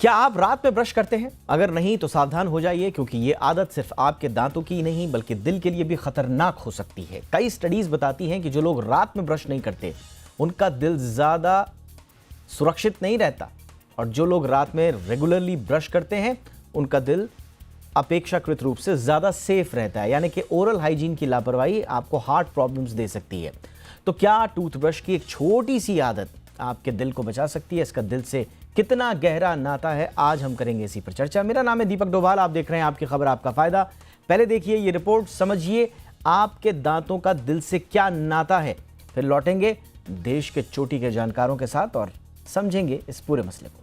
क्या आप रात में ब्रश करते हैं? अगर नहीं तो सावधान हो जाइए, क्योंकि ये आदत सिर्फ आपके दांतों की नहीं बल्कि दिल के लिए भी खतरनाक हो सकती है। कई स्टडीज बताती हैं कि जो लोग रात में ब्रश नहीं करते उनका दिल ज्यादा सुरक्षित नहीं रहता, और जो लोग रात में रेगुलरली ब्रश करते हैं उनका दिल अपेक्षाकृत रूप से ज्यादा सेफ रहता है। यानी कि ओरल हाइजीन की लापरवाही आपको हार्ट प्रॉब्लम्स दे सकती है। तो क्या टूथब्रश की एक छोटी सी आदत आपके दिल को बचा सकती है? इसका दिल से कितना गहरा नाता है, आज हम करेंगे इसी पर चर्चा। मेरा नाम है दीपक डोभाल, आप देख रहे हैं आपकी खबर आपका फायदा। पहले देखिए ये रिपोर्ट, समझिए आपके दांतों का दिल से क्या नाता है, फिर लौटेंगे देश के चोटी के जानकारों के साथ और समझेंगे इस पूरे मसले को।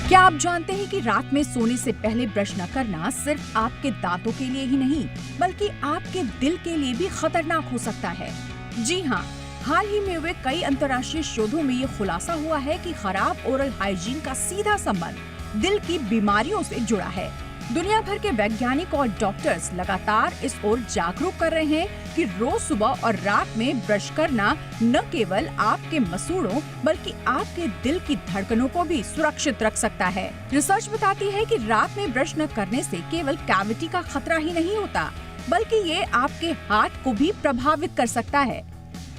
क्या आप जानते हैं कि रात में सोने से पहले ब्रश न करना सिर्फ आपके दांतों के लिए ही नहीं बल्कि आपके दिल के लिए भी खतरनाक हो सकता है? जी हाँ, हाल ही में हुए कई अंतर्राष्ट्रीय शोधों में ये खुलासा हुआ है कि खराब ओरल हाइजीन का सीधा संबंध दिल की बीमारियों से जुड़ा है। दुनिया भर के वैज्ञानिक और डॉक्टर्स लगातार इस ओर जागरूक कर रहे हैं कि रोज सुबह और रात में ब्रश करना न केवल आपके मसूड़ों बल्कि आपके दिल की धड़कनों को भी सुरक्षित रख सकता है। रिसर्च बताती है कि रात में ब्रश न करने से केवल कैविटी का खतरा ही नहीं होता बल्कि ये आपके हार्ट को भी प्रभावित कर सकता है।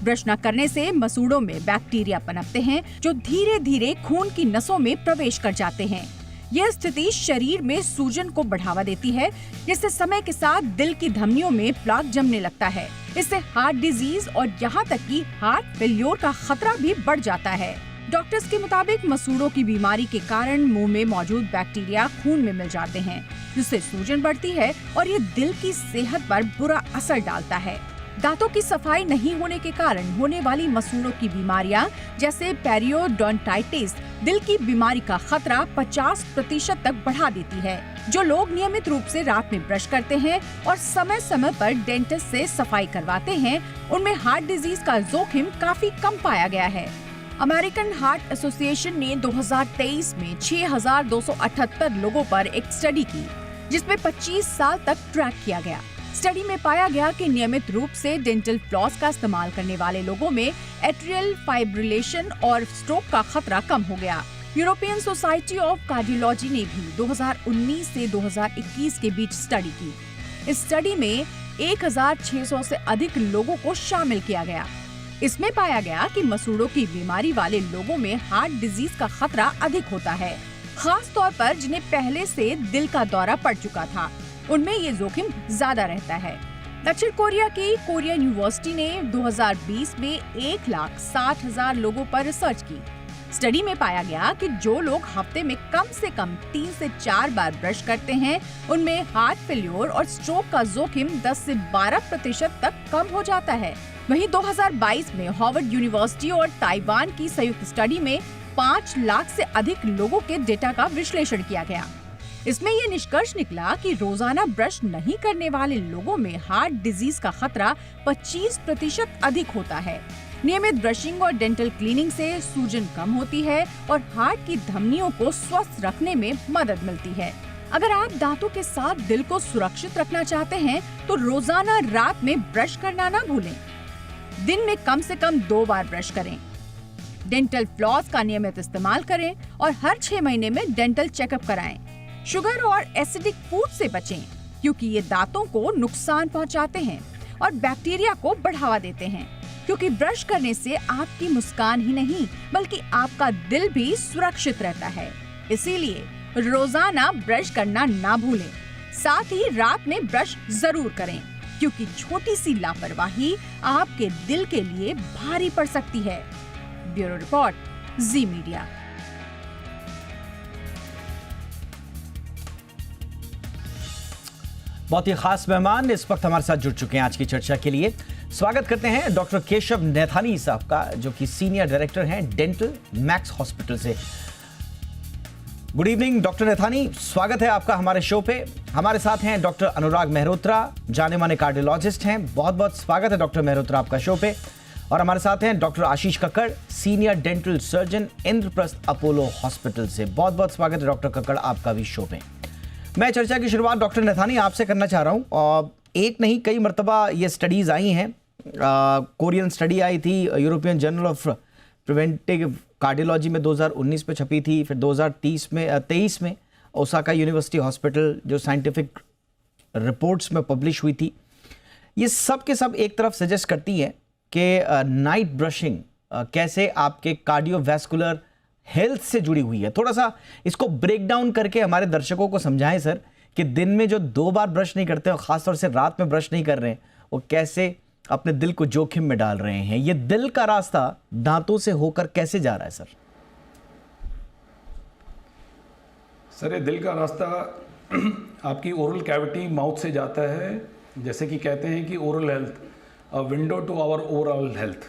ब्रश न करने से मसूड़ों में बैक्टीरिया पनपते हैं जो धीरे धीरे खून की नसों में प्रवेश कर जाते हैं। यह स्थिति शरीर में सूजन को बढ़ावा देती है, जिससे समय के साथ दिल की धमनियों में प्लाक जमने लगता है। इससे हार्ट डिजीज और यहाँ तक कि हार्ट फेल्योर का खतरा भी बढ़ जाता है। डॉक्टर्स के मुताबिक मसूड़ों की बीमारी के कारण मुंह में मौजूद बैक्टीरिया खून में मिल जाते हैं, जिससे सूजन बढ़ती है और ये दिल की सेहत पर बुरा असर डालता है। दांतों की सफाई नहीं होने के कारण होने वाली मसूड़ों की बीमारियां जैसे पेरियोडोंटाइटिस दिल की बीमारी का खतरा 50% तक बढ़ा देती है। जो लोग नियमित रूप से रात में ब्रश करते हैं और समय समय पर डेंटिस्ट से सफाई करवाते हैं, उनमें हार्ट डिजीज का जोखिम काफी कम पाया गया है। अमेरिकन हार्ट एसोसिएशन ने 2023 में 6,278 लोगों पर एक स्टडी की, जिसमें 25 साल तक ट्रैक किया गया। स्टडी में पाया गया कि नियमित रूप से डेंटल फ्लॉस का इस्तेमाल करने वाले लोगों में एट्रियल फाइब्रिलेशन और स्ट्रोक का खतरा कम हो गया। यूरोपियन सोसाइटी ऑफ कार्डियोलॉजी ने भी 2019 से 2021 के बीच स्टडी की। इस स्टडी में 1,600 से अधिक लोगों को शामिल किया गया। इसमें पाया गया कि मसूड़ों की बीमारी वाले लोगों में हार्ट डिजीज का खतरा अधिक होता है, खास तौर पर जिन्हें पहले से दिल का दौरा पड़ चुका था, उनमें ये जोखिम ज्यादा रहता है। दक्षिण कोरिया की कोरियन यूनिवर्सिटी ने 2020 में 1,60,000 लोगों पर रिसर्च की। स्टडी में पाया गया कि जो लोग हफ्ते में कम से कम 3 से 4 बार ब्रश करते हैं, उनमें हार्ट फेल्योर और स्ट्रोक का जोखिम 10 से 12% तक कम हो जाता है। वहीं 2022 में हार्वर्ड यूनिवर्सिटी और ताइवान की संयुक्त स्टडी में 5 लाख से अधिक लोगों के डेटा का विश्लेषण किया गया। इसमें यह निष्कर्ष निकला कि रोजाना ब्रश नहीं करने वाले लोगों में हार्ट डिजीज का खतरा 25% अधिक होता है। नियमित ब्रशिंग और डेंटल क्लीनिंग से सूजन कम होती है और हार्ट की धमनियों को स्वस्थ रखने में मदद मिलती है। अगर आप दांतों के साथ दिल को सुरक्षित रखना चाहते हैं तो रोजाना रात में ब्रश करना ना भूलें। दिन में कम से कम 2 बार ब्रश करें। डेंटल फ्लॉस का नियमित इस्तेमाल करें और हर 6 महीने में डेंटल चेकअप कराएं। शुगर और एसिडिक फूड से बचें, क्योंकि ये दांतों को नुकसान पहुंचाते हैं और बैक्टीरिया को बढ़ावा देते हैं। क्योंकि ब्रश करने से आपकी मुस्कान ही नहीं बल्कि आपका दिल भी सुरक्षित रहता है। इसीलिए रोजाना ब्रश करना ना भूलें। साथ ही रात में ब्रश जरूर करें, क्योंकि छोटी सी लापरवाही आपके दिल के लिए भारी पड़ सकती है। ब्यूरो रिपोर्ट, जी मीडिया। बहुत ही खास मेहमान इस वक्त हमारे साथ जुड़ चुके हैं आज की चर्चा के लिए। स्वागत करते हैं डॉक्टर केशव नैथानी साहब का, जो कि सीनियर डायरेक्टर हैं डेंटल मैक्स हॉस्पिटल से। गुड इवनिंग डॉक्टर नैथानी, स्वागत है आपका हमारे शो पे। हमारे साथ हैं डॉक्टर अनुराग मेहरोत्रा, जाने माने कार्डियोलॉजिस्ट हैं। बहुत बहुत स्वागत है डॉक्टर मेहरोत्रा आपका शो पे। और हमारे साथ हैं doctor Ashish Kakkar, senior dental surgeon, Indraprastha Apollo hospital से। बहुत बहुत स्वागत है डॉक्टर कक्कड़ आपका भी शो पे। मैं चर्चा की शुरुआत डॉक्टर नथानी आपसे करना चाह रहा हूँ। एक नहीं कई मरतबा ये स्टडीज़ आई हैं। कोरियन स्टडी आई थी, European journal of preventive cardiology में 2019 में छपी थी, फिर 2023 में ओसाका यूनिवर्सिटी हॉस्पिटल जो साइंटिफिक रिपोर्ट्स में पब्लिश हुई थी। ये सब के सब एक तरफ सजेस्ट करती हैं कि नाइट ब्रशिंग कैसे आपके कार्डियोवैस्कुलर हेल्थ से जुड़ी हुई है। थोड़ा सा इसको ब्रेक डाउन करके हमारे दर्शकों को समझाएं सर कि दिन में जो 2 बार ब्रश नहीं करते और ख़ासतौर से रात में ब्रश नहीं कर रहे हैं, वो कैसे अपने दिल को जोखिम में डाल रहे हैं। ये दिल का रास्ता दांतों से होकर कैसे जा रहा है सर? सर ये दिल का रास्ता आपकी ओरल कैविटी माउथ से जाता है। जैसे कि कहते हैं कि oral health a window to our overall health.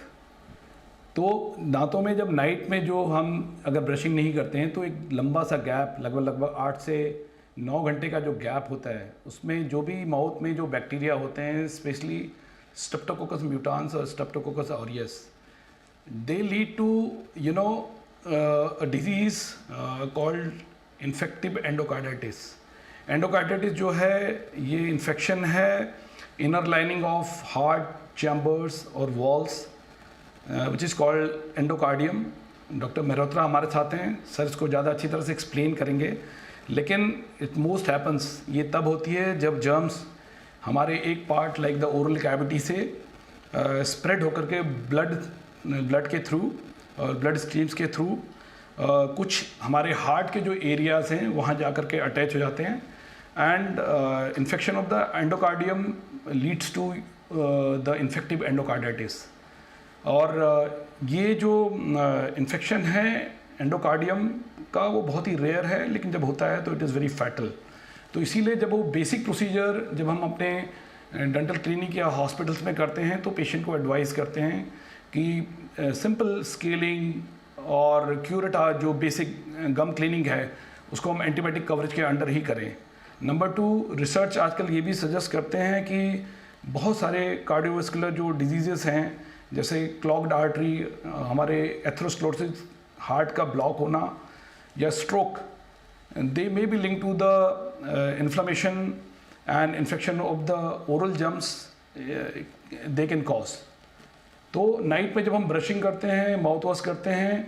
तो दांतों में जब नाइट में जो हम अगर ब्रशिंग नहीं करते हैं तो एक लंबा सा गैप लगभग 8 से 9 घंटे का जो गैप होता है, उसमें जो भी माउथ में जो बैक्टीरिया होते हैं, स्पेशली स्ट्रेप्टोकोकस म्यूटान्स और streptococcus aureus, they lead to a disease called infective endocarditis. Endocarditis जो है ये इन्फेक्शन है inner lining of heart chambers और walls which is called endocardium. Doctor Mehrotra हमारे साथ हैं, सर इसको ज़्यादा अच्छी तरह से एक्सप्लेन करेंगे। लेकिन इट मोस्ट हैपन्स ये तब होती है जब जर्म्स हमारे एक part like the oral cavity से स्प्रेड होकर के ब्लड के थ्रू और ब्लड स्ट्रीम्स के थ्रू कुछ हमारे हार्ट के जो एरियाज़ हैं वहाँ जा कर के अटैच हो जाते हैं। And infection of the endocardium leads to the infective endocarditis. और ये जो इन्फेक्शन है एंडोकार्डियम का वो बहुत ही रेयर है, लेकिन जब होता है तो इट इज़ वेरी फैटल। तो इसीलिए जब वो बेसिक प्रोसीजर जब हम अपने डेंटल क्लिनिक या हॉस्पिटल्स में करते हैं तो पेशेंट को एडवाइस करते हैं कि सिंपल स्केलिंग और क्यूरेटा जो बेसिक गम क्लीनिंग है उसको हम एंटीबायोटिक कवरेज के अंडर ही करें। नंबर 2, रिसर्च आजकल ये भी सजेस्ट करते हैं कि बहुत सारे कार्डियोवैस्कुलर जो डिजीज़ेस हैं जैसे क्लॉग्ड आर्टरी, हमारे एथेरोस्क्लेरोसिस हार्ट का ब्लॉक होना या stroke, they may be link to the inflammation and infection of the oral germs they can cause. तो नाइट में जब हम ब्रशिंग करते हैं, माउथ वॉश करते हैं,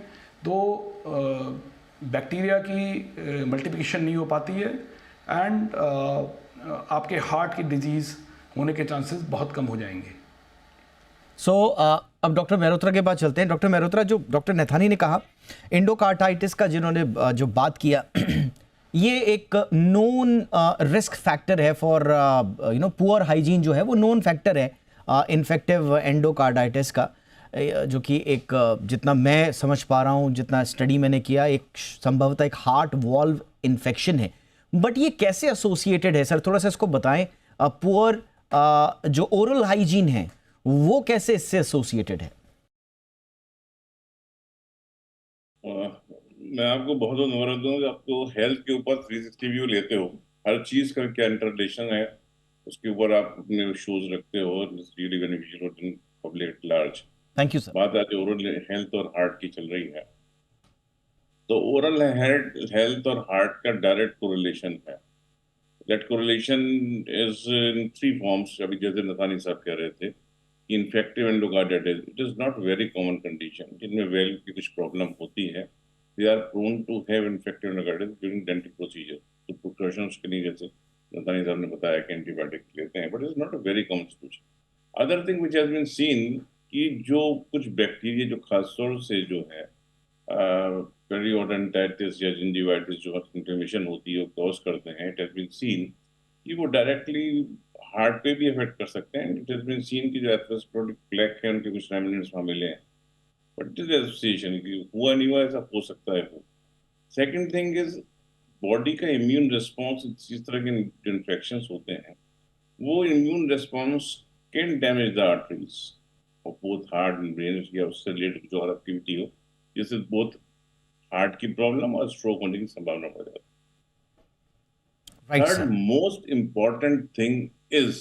तो बैक्टीरिया की मल्टीप्लिकेशन नहीं हो पाती है एंड आपके हार्ट की डिजीज़ होने के चांसेस बहुत कम हो जाएंगे। अब डॉक्टर मेहरोत्रा के पास चलते हैं। डॉक्टर मेहरोत्रा, जो डॉक्टर नथानी ने कहा एंडोकार्डाइटिस का जिन्होंने जो बात किया ये एक नोन रिस्क फैक्टर है फॉर पुअर हाइजीन जो है वो नोन फैक्टर है इन्फेक्टिव एंडोकार्डाइटिस का, जो कि एक जितना मैं समझ पा रहा हूँ, जितना स्टडी मैंने किया, एक संभवतः एक हार्ट वॉल्व इन्फेक्शन है। बट ये कैसे एसोसिएटेड है सर, थोड़ा सा इसको बताएं। पुअर जो ओरल हाइजीन है वो कैसे इससे एसोसिएटेड है? मैं आपको बहुत नंबर दूँ कि आपको हेल्थ के ऊपर 360 व्यू लेते हो, हर चीज का क्या इंटरलेशन है उसके ऊपर आप अपने शोज रखते हो, really beneficial for public at large. Thank you sir. बात आज ओरल हेल्थ और हार्ट की चल रही है, तो ओरल हेल्थ और हार्ट का डायरेक्ट कोरिलेशन है। That correlation is in 3 forms. अभी जैसे नथानी साहब कह रहे थे कि infective endocarditis, it is not very common condition, जिनमें वेल्व की कुछ प्रॉब्लम होती है, they are prone to have infective endocarditis during dental procedure. तो प्रिकॉशंस के लिए जैसे नथानी साहब ने बताया कि एंटीबायोटिक लेते हैं, but it is not a very common situation. Other thing which has been seen कि जो कुछ बैक्टीरिया जो खासतौर से जो है पेरियोडोंटाइटिस या जिंजिवाइटिस जो इन्फ्लेमेशन होती है कॉज करते हैं, इट हैज बीन सीन कि वो डायरेक्टली हार्ट पे भी इफेक्ट कर सकते हैं। इट हैज बीन सीन कि जो एथेरोस्क्लेरोटिक प्लेक है उनके कुछ रेमिनेंट्स वहाँ मिले हैं, बट इट इज एसोसिएशन कि हुआ नहीं हुआ ऐसा हो सकता है वो। सेकेंड थिंग इज बॉडी का इम्यून रिस्पॉन्स, इस तरह के इन्फेक्शंस होते हैं, वो immune response can damage the arteries of both heart and brain या उससे रिलेटेड जो और एक्टिविटी हो, जिससे बोथ हार्ट की प्रॉब्लम और स्ट्रोक होने की संभावना बढ़ जाती है। Third most important thing is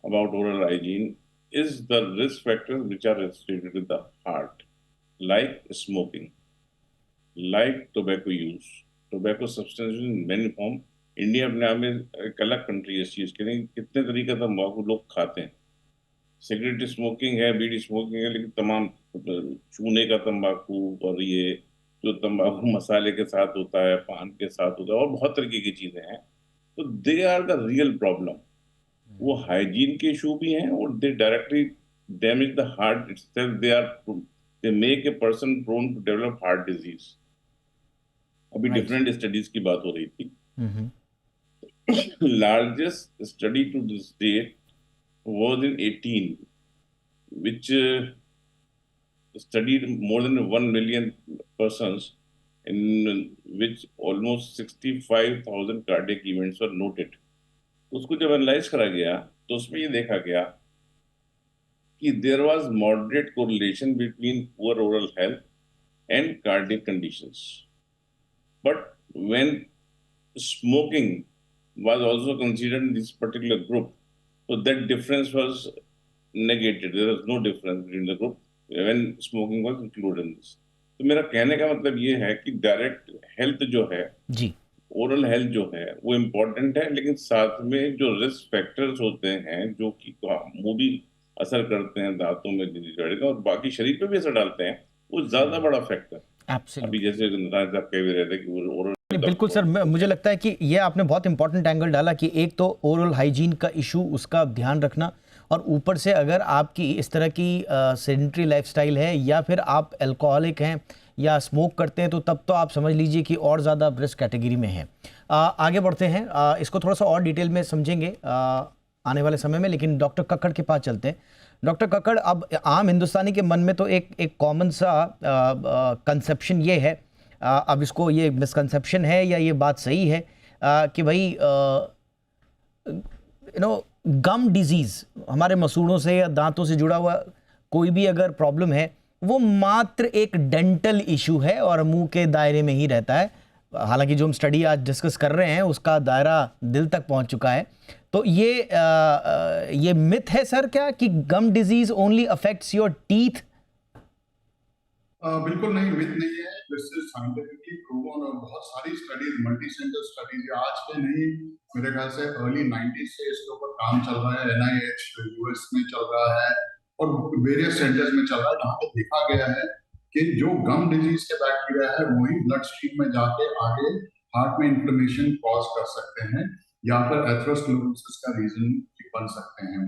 about oral hygiene is the risk factors which are associated with the heart, like smoking, like tobacco use. Tobacco substances in many form India अपने आप में एक अलग कंट्री है इस चीज़ के लिए। कितने तरीके का तम्बाकू लोग खाते हैं। सिगरेट स्मोकिंग है, बीड़ी स्मोकिंग है, लेकिन तमाम चूने का तंबाकू और ये जो तंबाकू मसाले के साथ होता है, पान के साथ होता है, और बहुत तरीके की चीजें हैं। तो they are the real problem. वो हाइजीन के इशू भी हैं और they directly damage the heart itself. They make a person prone to develop heart disease. अभी Right. डिफरेंट स्टडीज की बात हो रही थी। हम्म। Largest study to this date was in 18, which studied more than 1 million persons, in which almost 65,000 cardiac events were noted. तो उसको जब analyse करा गया तो उसमें ये देखा गया कि there was moderate correlation between poor oral health and cardiac conditions, but when smoking was also considered in this particular group, so that difference was negated. There was no difference between the group when smoking was included in this. तो मेरा कहने का मतलब ये है कि direct health जो है जी, ओरल हेल्थ जो है वो इम्पोर्टेंट है, लेकिन साथ में जो रिस्क फैक्टर्स होते हैं जो कि वो भी असर करते हैं दांतों में डिजीज और बाकी शरीर पे भी असर डालते हैं, वो ज्यादा बड़ा फैक्टर। अभी जैसे नारायण साहब कह भी रहे थे कि वो ओरल, बिल्कुल सर, मुझे लगता है कि ये आपने बहुत इंपॉर्टेंट एंगल डाला कि एक तो ओरल हाइजीन का इशू, उसका ध्यान रखना, और ऊपर से अगर आपकी इस तरह की सेडेंटरी लाइफस्टाइल है या फिर आप अल्कोहलिक हैं या स्मोक करते हैं, तो तब तो आप समझ लीजिए कि और ज़्यादा रिस्क कैटेगरी में है। आगे बढ़ते हैं, इसको थोड़ा सा और डिटेल में समझेंगे आने वाले समय में, लेकिन डॉक्टर कक्कड़ के पास चलते हैं। डॉक्टर कक्कड़, अब आम हिंदुस्तानी के मन में तो एक कॉमन सा कंसेप्शन ये है, अब इसको ये मिसकंसेप्शन है या ये बात सही है कि भाई गम डिजीज़, हमारे मसूड़ों से या दांतों से जुड़ा हुआ कोई भी अगर प्रॉब्लम है, वो मात्र एक डेंटल इशू है और मुंह के दायरे में ही रहता है। हालांकि जो हम स्टडी आज डिस्कस कर रहे हैं उसका दायरा दिल तक पहुंच चुका है। तो ये मिथ है सर क्या कि gum disease only affects your teeth? बिल्कुल नहीं, मिथ नहीं है। दिस इज साइंटिफिकली प्रूवन और बहुत सारी स्टडीज, मल्टी सेंटर स्टडीज, आज के नहीं, मेरे ख्याल से अर्ली 90s से इसके ऊपर काम चल रहा है। NIH यूएस में चल रहा है और वेरियस सेंटर्स में चल रहा है, जहाँ पे देखा गया है कि जो गम डिजीज के बैक्टीरिया है वही ब्लड स्ट्रीम में जाके आगे हार्ट में इन्फ्लेमेशन कॉज कर सकते हैं या फिर एथेरोस्क्लेरोसिस का रीजन बन सकते हैं।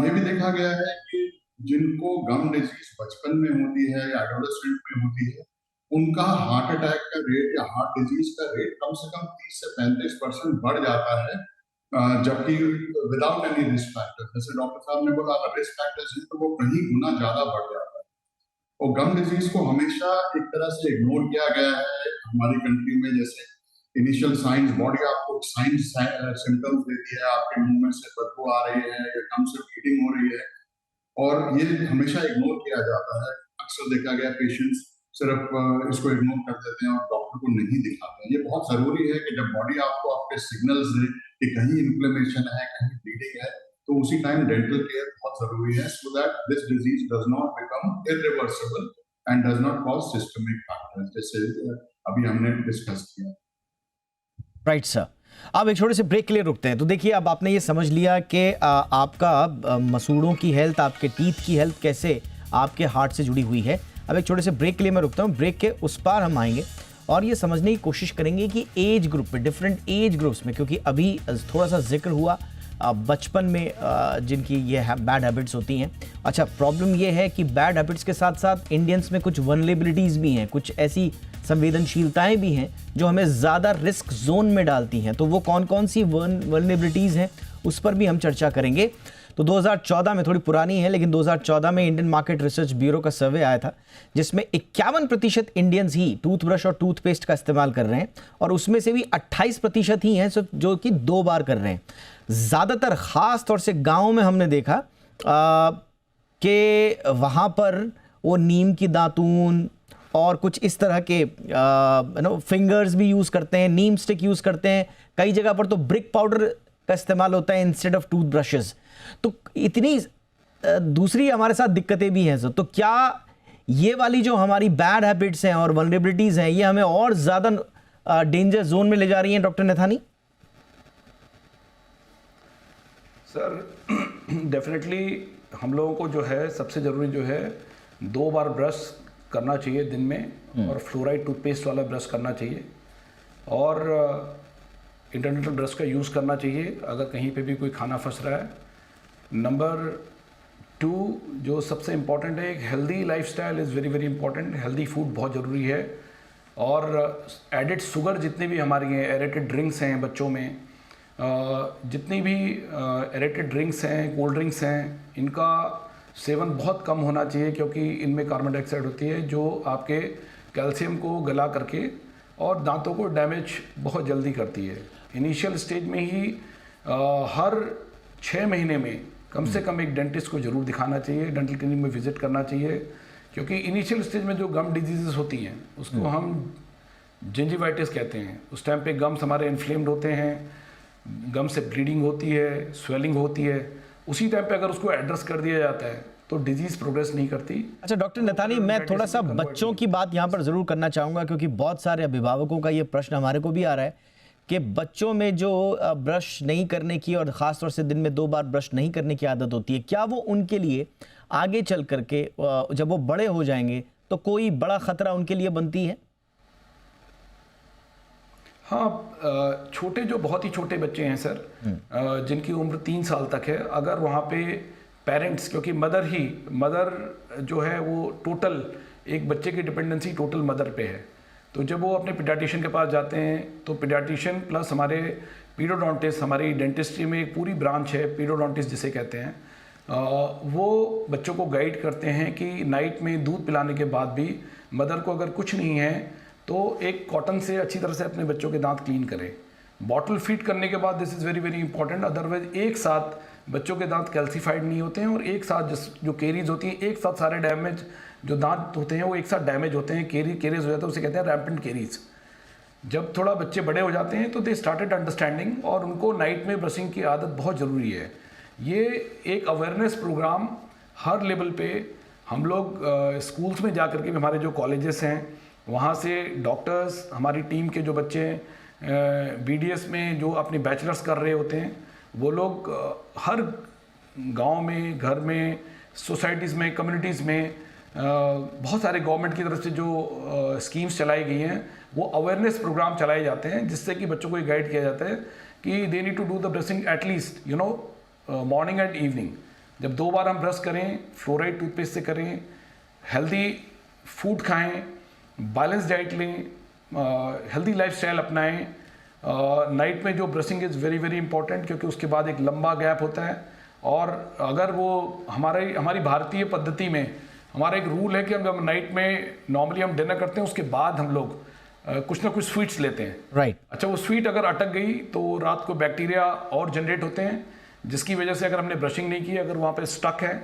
ये भी देखा गया है कि जिनको गम डिजीज बचपन में होती है या एडोलेसेंट में होती है, उनका हार्ट अटैक का रेट या हार्ट डिजीज का रेट कम से कम 30 से 35% बढ़ जाता है, जबकि विदाउट एनी रिस्क फैक्टर। जैसे डॉक्टर साहब ने बोला, अगर रिस्क फैक्टर्स हैं तो वो कहीं गुना ज्यादा बढ़ जाता है। और गम डिजीज को हमेशा एक तरह से इग्नोर किया गया है हमारी कंट्री में। जैसे इनिशियल साइंस, बॉडी आपको साइंस सिम्टम्स देती है, आपके मुंह में से बदबू आ रही है या कम से ब्लीडिंग हो रही है, और ये हमेशा इग्नोर किया जाता है। अक्सर देखा गया पेशेंट्स सिर्फ इसको इग्नोर कर देते हैं और डॉक्टर को नहीं दिखाते हैं। ये बहुत जरूरी है कि जब बॉडी आपको आपके सिग्नल्स दे कि कहीं इन्फ्लेमेशन है, कहीं ब्लीडिंग है, तो उसी टाइम डेंटल केयर बहुत जरूरी है, so that this disease does not become irreversible and does not cause systemic factors, जैसे अभी हमने डिस्कस किया। राइट सर, अब एक छोटे से ब्रेक के लिए रुकते हैं। तो देखिए, अब आपने ये समझ लिया कि आपका मसूड़ों की हेल्थ, आपके टीथ की हेल्थ कैसे आपके हार्ट से जुड़ी हुई है। अब एक छोटे से ब्रेक के लिए मैं रुकता हूँ। ब्रेक के उस पार हम आएंगे और ये समझने की कोशिश करेंगे कि एज ग्रुप में, डिफरेंट एज ग्रुप्स में, क्योंकि अभी थोड़ा सा जिक्र हुआ बचपन में जिनकी ये बैड हैबिट्स होती हैं। अच्छा, प्रॉब्लम ये है कि बैड हैबिट्स के साथ साथ इंडियंस में कुछ वल्नरेबिलिटीज़ भी हैं, कुछ ऐसी संवेदनशीलताएं भी हैं जो हमें ज़्यादा रिस्क जोन में डालती हैं। तो वो कौन कौन सी वल्नरेबिलिटीज़ हैं उस पर भी हम चर्चा करेंगे। तो 2014 में, थोड़ी पुरानी है लेकिन 2014 में इंडियन मार्केट रिसर्च ब्यूरो का सर्वे आया था, जिसमें 51% इंडियंस ही टूथब्रश और टूथपेस्ट का इस्तेमाल कर रहे हैं, और उसमें से भी 28% ही हैं जो कि 2 बार कर रहे हैं। ज़्यादातर ख़ास तौर से गाँव में हमने देखा कि वहाँ पर वो नीम की दातून और कुछ इस तरह के फिंगर्स भी यूज़ करते हैं, नीम स्टिक यूज़ करते हैं। कई जगह पर तो ब्रिक पाउडर का इस्तेमाल होता है इंस्टेड ऑफ टूथ ब्रशेस। तो इतनी दूसरी हमारे साथ दिक्कतें भी हैं सर। तो क्या ये वाली जो हमारी बैड हैबिट्स हैं और वल्नरेबिलिटीज़ हैं, ये हमें और ज़्यादा डेंजर जोन में ले जा रही हैं डॉक्टर नैथानी? सर डेफिनेटली हम लोगों को जो है सबसे ज़रूरी जो है 2 बार ब्रश करना चाहिए दिन में, और फ्लोराइड टूथपेस्ट वाला ब्रश करना चाहिए, और इंटरनेशनल ब्रश का यूज़ करना चाहिए अगर कहीं पे भी कोई खाना फंस रहा है। नंबर 2 जो सबसे इम्पॉर्टेंट है, एक healthy lifestyle is very very important. Healthy food बहुत ज़रूरी है, और एडिड शुगर जितनी भी हमारी हैं, एरेटेड ड्रिंक्स हैं बच्चों में, जितनी भी एरेटेड ड्रिंक्स हैं, कोल्ड ड्रिंक्स हैं, इनका सेवन बहुत कम होना चाहिए, क्योंकि इनमें कार्बन डाइऑक्साइड होती है जो आपके कैल्शियम को गला करके और दांतों को डैमेज बहुत जल्दी करती है। इनिशियल स्टेज में ही हर 6 महीने में कम से कम एक डेंटिस्ट को ज़रूर दिखाना चाहिए, डेंटल क्लिनिक में विजिट करना चाहिए, क्योंकि इनिशियल स्टेज में जो गम डिजीजेस होती हैं उसको हम जिंजिवाइटिस कहते हैं। उस टाइम पे गम्स हमारे इन्फ्लेम्ड होते हैं, गम से ब्लीडिंग होती है, स्वेलिंग होती है। उसी टाइम पे अगर उसको एड्रेस कर दिया जाता है तो डिजीज प्रोग्रेस नहीं करती। अच्छा डॉक्टर नथानी, मैं थोड़ा सा बच्चों की बात यहाँ पर ज़रूर करना चाहूँगा, क्योंकि बहुत सारे अभिभावकों का ये प्रश्न हमारे को भी आ रहा है कि बच्चों में जो ब्रश नहीं करने की और ख़ासतौर से दिन में 2 बार ब्रश नहीं करने की आदत होती है, क्या वो उनके लिए आगे चल करके जब वो बड़े हो जाएंगे तो कोई बड़ा ख़तरा उनके लिए बनती है? हाँ, छोटे जो बहुत ही छोटे बच्चे हैं सर, जिनकी उम्र 3 साल तक है, अगर वहाँ पे पेरेंट्स, क्योंकि मदर जो है वो टोटल एक बच्चे की डिपेंडेंसी टोटल मदर पे है, तो जब वो अपने पीडियाट्रिशियन के पास जाते हैं तो पीडियाट्रिशियन प्लस हमारे पीडियोडोंटिस्ट, हमारी डेंटिस्ट्री में एक पूरी ब्रांच है पीडियोडोंटिस्ट जिसे कहते हैं, वो बच्चों को गाइड करते हैं कि नाइट में दूध पिलाने के बाद भी मदर को अगर कुछ नहीं है तो एक कॉटन से अच्छी तरह से अपने बच्चों के दांत क्लीन करें। बॉटल फीड करने के बाद this is very very important, otherwise एक साथ बच्चों के दांत कैल्सीफाइड नहीं होते हैं, और एक साथ जो केरीज होती हैं, एक साथ सारे डैमेज जो दांत होते हैं वो एक साथ डैमेज होते हैं, केरीज हो जाता है, उसे कहते हैं रैम्पेंट केरीज। जब थोड़ा बच्चे बड़े हो जाते हैं तो दे स्टार्टेड अंडरस्टैंडिंग, और उनको नाइट में ब्रशिंग की आदत बहुत ज़रूरी है। ये एक अवेयरनेस प्रोग्राम हर लेवल पे हम लोग स्कूल्स में जा करके, हमारे जो कॉलेजेस हैं वहाँ से डॉक्टर्स, हमारी टीम के जो बच्चे हैं BDS में जो अपने बैचलर्स कर रहे होते हैं, वो लोग हर गांव में, घर में, सोसाइटीज़ में, कम्युनिटीज़ में बहुत सारे गवर्नमेंट की तरफ से जो स्कीम्स चलाई गई हैं वो अवेयरनेस प्रोग्राम चलाए जाते हैं, जिससे कि बच्चों को ये गाइड किया जाता है कि they need to do the brushing at least morning and evening. जब 2 बार हम ब्रश करें, फ्लोराइड टूथपेस्ट से करें, हेल्दी फूड खाएं, बैलेंस डाइट लें, हेल्दी लाइफस्टाइल अपनाएं। नाइट में जो brushing is very very important, क्योंकि उसके बाद एक लंबा गैप होता है, और अगर वो हमारी भारतीय पद्धति में हमारा एक रूल है कि हम नाइट में नॉर्मली हम डिनर करते हैं, उसके बाद हम लोग कुछ ना कुछ स्वीट्स लेते हैं, राइट। अच्छा, वो स्वीट अगर अटक गई तो रात को बैक्टीरिया और जनरेट होते हैं, जिसकी वजह से अगर हमने ब्रशिंग नहीं की, अगर वहाँ पे स्टक है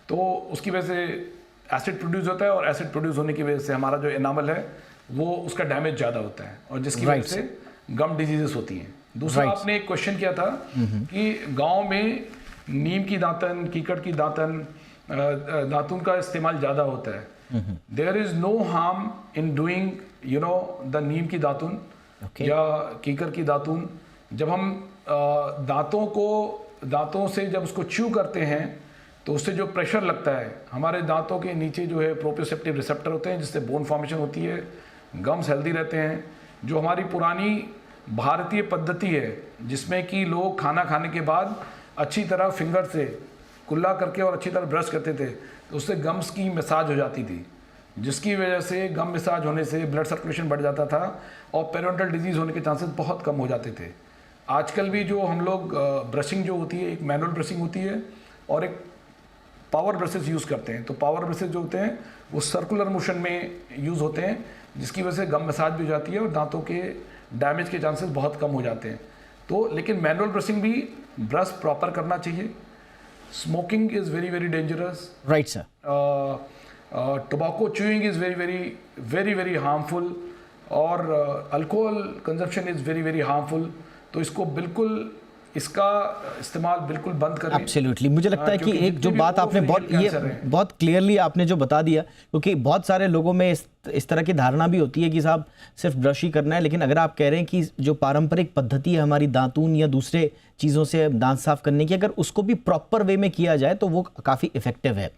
तो उसकी वजह से एसिड प्रोड्यूस होता है, और एसिड प्रोड्यूस होने की वजह से हमारा जो एनामल है वो उसका डैमेज ज़्यादा होता है, और जिसकी वजह से गम डिजीजेस होती हैं। दूसरा आपने एक क्वेश्चन किया था कि गांव में नीम की दातन, कीकड़ की दातन, दातुन का इस्तेमाल ज़्यादा होता है। There is no harm in doing the neem की दातुन या कीकर की दातुन। जब हम दांतों से जब उसको च्यू करते हैं तो उससे जो प्रेशर लगता है, हमारे दांतों के नीचे जो है प्रोप्रियोसेप्टिव रिसेप्टर होते हैं, जिससे बोन फॉर्मेशन होती है, गम्स हेल्दी रहते हैं। जो हमारी पुरानी भारतीय पद्धति है जिसमें कि लोग खाना खाने के बाद अच्छी तरह फिंगर से कुल्ला करके और अच्छी तरह ब्रश करते थे, तो उससे गम्स की मसाज हो जाती थी, जिसकी वजह से गम मसाज होने से ब्लड सर्कुलेशन बढ़ जाता था और पेरियोडोंटल डिजीज़ होने के चांसेस बहुत कम हो जाते थे। आजकल भी जो हम लोग ब्रशिंग जो होती है, एक मैनुअल ब्रशिंग होती है और एक पावर ब्रशेस यूज़ करते हैं। तो पावर ब्रशेस जो होते हैं वो सर्कुलर मोशन में यूज़ होते हैं, जिसकी वजह से गम मसाज भी हो जाती है और दांतों के डैमेज के चांसेस बहुत कम हो जाते हैं। तो लेकिन मैनुअल ब्रशिंग भी ब्रश प्रॉपर करना चाहिए। Smoking is very very dangerous, right sir. Tobacco chewing is very very harmful, और alcohol consumption is very very harmful. तो इसको बिल्कुल, इसका इस्तेमाल बिल्कुल बंद करें। एब्सोल्युटली। मुझे लगता है कि एक जो बात आपने बहुत क्लियरली आपने जो बता दिया, क्योंकि बहुत सारे लोगों में इस इस तरह की धारणा भी होती है कि साहब सिर्फ ब्रश ही करना है, लेकिन अगर आप कह रहे हैं कि जो पारंपरिक पद्धति है हमारी दातून या दूसरे चीज़ों से दांत साफ करने की, अगर उसको भी प्रॉपर वे में किया जाए तो वो काफ़ी इफ़ेक्टिव है।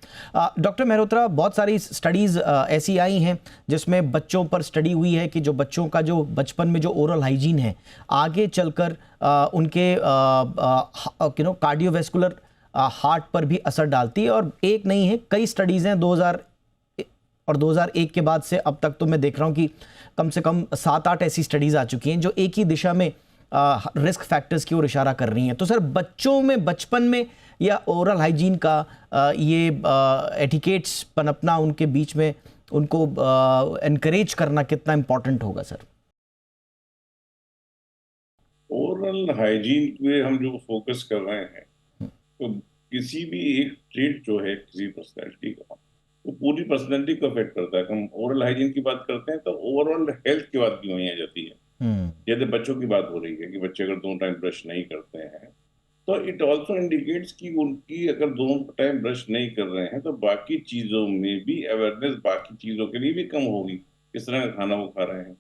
डॉक्टर मेहरोत्रा, बहुत सारी स्टडीज़ ऐसी आई हैं जिसमें बच्चों पर स्टडी हुई है कि जो बच्चों का जो बचपन में जो ओरल हाइजीन है आगे चलकर उनके कार्डियोवैस्कुलर हार्ट पर भी असर डालती है। और एक नहीं है, कई स्टडीज़ हैं 2000 और 2001 के बाद से अब तक तो मैं देख रहा हूँ कि कम से कम 7-8 ऐसी स्टडीज़ आ चुकी हैं जो एक ही दिशा में रिस्क फैक्टर्स की ओर इशारा कर रही हैं। तो सर, बच्चों में बचपन में या ओरल हाइजीन का ये एटिकेट्स पनपना उनके बीच में उनको एनकरेज करना कितना इम्पोर्टेंट होगा सर? ओरल हाइजीन पे हम जो फोकस कर रहे हैं, तो किसी भी एक ट्रेट जो है किसी पर्सनैलिटी का, वो पूरी पर्सनैलिटी को अफेक्ट करता है। हम ओरल हाइजीन की बात करते हैं तो ओवरऑल हेल्थ की बात भी वहीं आ जाती है। जैसे बच्चों की बात हो रही है कि बच्चे अगर 2 टाइम ब्रश नहीं करते हैं, तो इट ऑल्सो इंडिकेट्स कि उनकी अगर 2 टाइम ब्रश नहीं कर रहे हैं तो बाकी चीज़ों में भी अवेयरनेस बाकी चीज़ों के लिए भी कम होगी। किस तरह का खाना वो खा रहे हैं,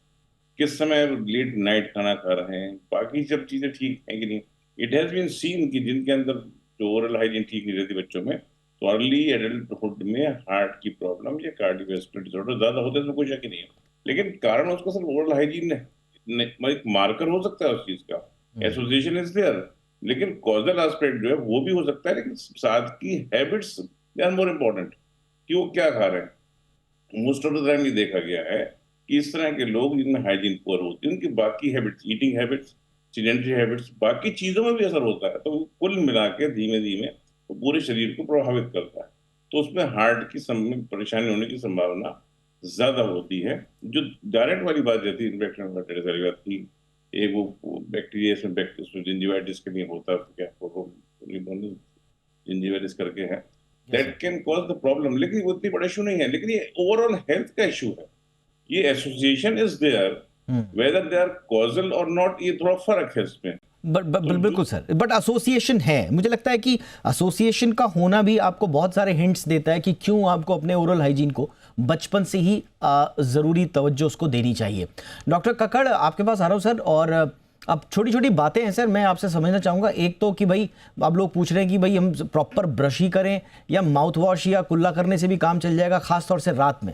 किस समय लेट नाइट खाना खा रहे हैं, बाकी सब चीज़ें ठीक हैं कि नहीं। इट हैज़ बीन सीन कि जिनके अंदर जो ओरल हाइजीन ठीक नहीं रहती बच्चों में, तो अर्ली एडल्टहुड में हार्ट की प्रॉब्लम या कार्डियोवैस्कुलर डिसऑर्डर ज़्यादा होते हैं, इसमें कोई शक ही नहीं है। लेकिन कारण उसका सिर्फ ओरल हाइजीन एक मार्कर हो सकता है उस चीज़ का, एसोसिएशन इज देयर, लेकिन कॉजल एस्पेक्ट जो है वो भी हो सकता है। लेकिन साथ की habits they are more important कि वो क्या खा रहे हैं। मोस्ट ऑफ द टाइम ये देखा गया है कि इस तरह के लोग जिनमें हाइजीन पुअर होती है, उनकी बाकी habits, eating habits, sedentary habits, बाकी चीज़ों में भी असर होता है। तो कुल मिला के धीमे धीमे वो पूरे शरीर को प्रभावित करता है। तो उसमें हार्ट की परेशानी होने की संभावना ज़्यादा होती है। जो डायरेक्ट वाली बात रहती है इन्फेक्शन वाली बात थी, एक वो बैक्टीरिया इसमें जिंजिवाइटिस के लिए होता है, क्या जिंजिवाइटिस करके है, that can cause the problem. लेकिन वो इतनी बड़ा इशू नहीं है, लेकिन ये ओवरऑल हेल्थ का इशू है। ये association is there, whether they are causal और नॉट, ये थोड़ा फर्क है इसमें। बिल्कुल सर, बट एसोसिएशन है। मुझे लगता है कि एसोसिएशन का होना भी आपको बहुत सारे हिंट्स देता है कि क्यों आपको अपने ओरल हाइजीन को बचपन से ही ज़रूरी तवज्जो उसको देनी चाहिए। डॉक्टर कक्कड़, आपके पास आ रहा हूँ सर। और अब छोटी छोटी बातें हैं सर, मैं आपसे समझना चाहूँगा। एक तो कि भाई अब लोग पूछ रहे हैं कि भाई हम प्रॉपर ब्रश ही करें या माउथ वॉश या कुल्ला करने से भी काम चल जाएगा, खासतौर से रात में?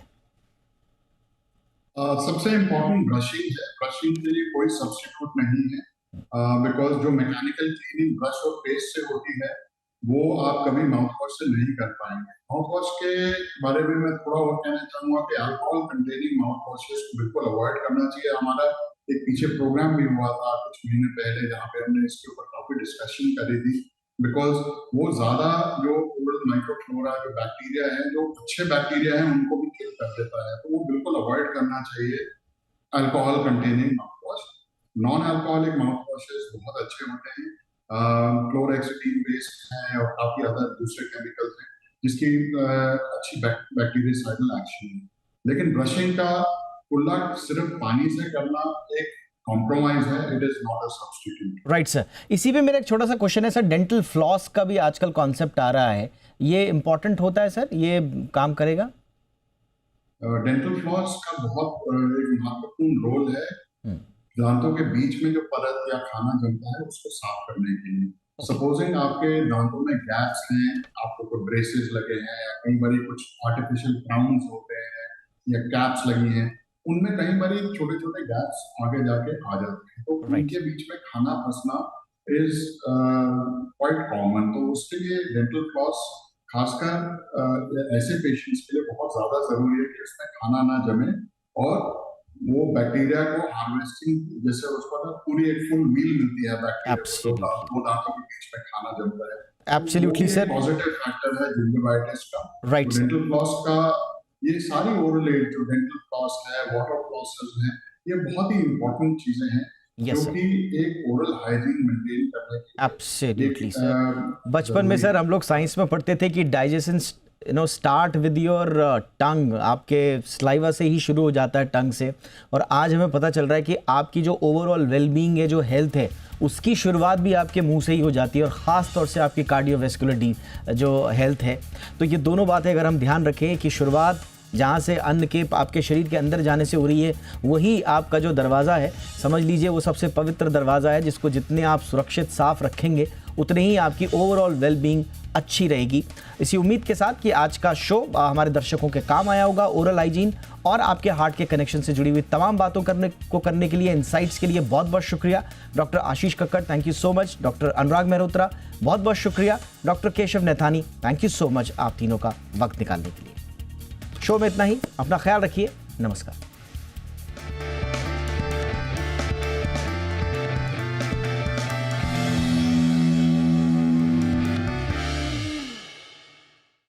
सबसे इम्पोर्टेंट ब्रशिंग है। ब्रशिंग के लिए कोई सब्स्टिट्यूट नहीं है, बिकॉज जो मैकेनिकल क्लीनिंग ब्रश और पेस्ट से होती है वो आप कभी माउथ वॉश से नहीं कर पाएंगे। माउथ वॉश के बारे में मैं थोड़ा और कहना चाहूंगा कि अल्कोहल कंटेनिंग माउथ वॉशेस बिल्कुल अवॉइड करना चाहिए। हमारा एक पीछे प्रोग्राम भी हुआ था कुछ महीने पहले जहाँ पे हमने इसके ऊपर काफी डिस्कशन करी थी, बिकॉज वो ज्यादा जो ओरल माइक्रोफ्लोरा जो बैक्टीरिया है, जो अच्छे बैक्टीरिया हैं, उनको भी किल कर देता है। तो वो बिल्कुल अवॉइड करना चाहिए alcohol containing mouth wash. Non alcoholic mouth washes बहुत अच्छे होते हैं, क्लोरेक्सिडीन बेस्ड हैं और काफी अदर दूसरे केमिकल्स हैं जिसकी अच्छी बैक्टीरियासाइडल एक्शन है। लेकिन ब्रशिंग का कुल्ला सिर्फ पानी से करना एक कॉम्प्रोमाइज है, it is not a substitute. Right sir, इसी पे मेरा एक छोटा सा क्वेश्चन है सर। डेंटल फ्लॉस का भी आजकल कॉन्सेप्ट आ रहा है, ये इंपॉर्टेंट होता है सर? ये काम करेगा? डेंटल फ्लॉस का बहुत एक महत्वपूर्ण रोल है दांतों के बीच में जो परत या खाना जमता है उसको साफ करने के लिए। सपोजिंग आपके दांतों में गैप्स हैं, आपको कोई ब्रेसेस लगे हैं या कई बार कुछ आर्टिफिशियल क्राउन्स होते हैं या कैप्स लगी हैं, उनमें कई बार छोटे छोटे गैप्स आगे जाके आ जाते हैं, तो उनके बीच में खाना फंसना इज क्वाइट कॉमन। तो उसके लिए डेंटल फ्लॉस खासकर ऐसे पेशेंट्स के लिए बहुत ज्यादा जरूरी है कि उसमें खाना ना जमे और वो बैक्टीरिया को हार्वेस्टिंग, जैसे उसको ना पूरी एक फुल मील मिलती है बैक्टीरिया को, वो दांतों के बीच में खाना जमता है। एब्सोल्युटली सर, पॉजिटिव फैक्टर है जिंजिवाइटिस का। राइट। डेंटल फ्लॉस का ये सारी ओरल एड जो डेंटल फ्लॉस है, वाटर फ्लॉसेस हैं, ये बहुत ही इंपॉर्टेंट चीजें हैं क्योंकि एक ओरल हाइजीन मेंटेन करने के। एब्सोल्युटली सर, बचपन में सर हम लोग साइंस में पढ़ते थे कि digestion start with your tongue, आपके स्लाइवा से ही शुरू हो जाता है, टंग से। और आज हमें पता चल रहा है कि आपकी जो ओवरऑल वेलबींग है, जो हेल्थ है, उसकी शुरुआत भी आपके मुंह से ही हो जाती है, और ख़ास तौर से आपकी कार्डियोवैस्कुलर जो हेल्थ है। तो ये दोनों बातें अगर हम ध्यान रखें कि शुरुआत जहाँ से अन्न के आपके शरीर के अंदर जाने से हो रही है, वही आपका जो दरवाज़ा है, समझ लीजिए वो सबसे पवित्र दरवाज़ा है, जिसको जितने आप सुरक्षित साफ रखेंगे उतने ही आपकी ओवरऑल वेलबींग अच्छी रहेगी। इसी उम्मीद के साथ कि आज का शो हमारे दर्शकों के काम आया होगा। ओरल हाइजीन और आपके हार्ट के कनेक्शन से जुड़ी हुई तमाम बातों करने के लिए, इनसाइट्स के लिए बहुत बहुत शुक्रिया doctor Ashish Kakkar, thank you so much. Doctor Anurag Mehrotra, बहुत बहुत शुक्रिया। Doctor Keshav Naithani, thank you so much आप तीनों का वक्त निकालने के लिए। शो में इतना ही, अपना ख्याल रखिए, नमस्कार।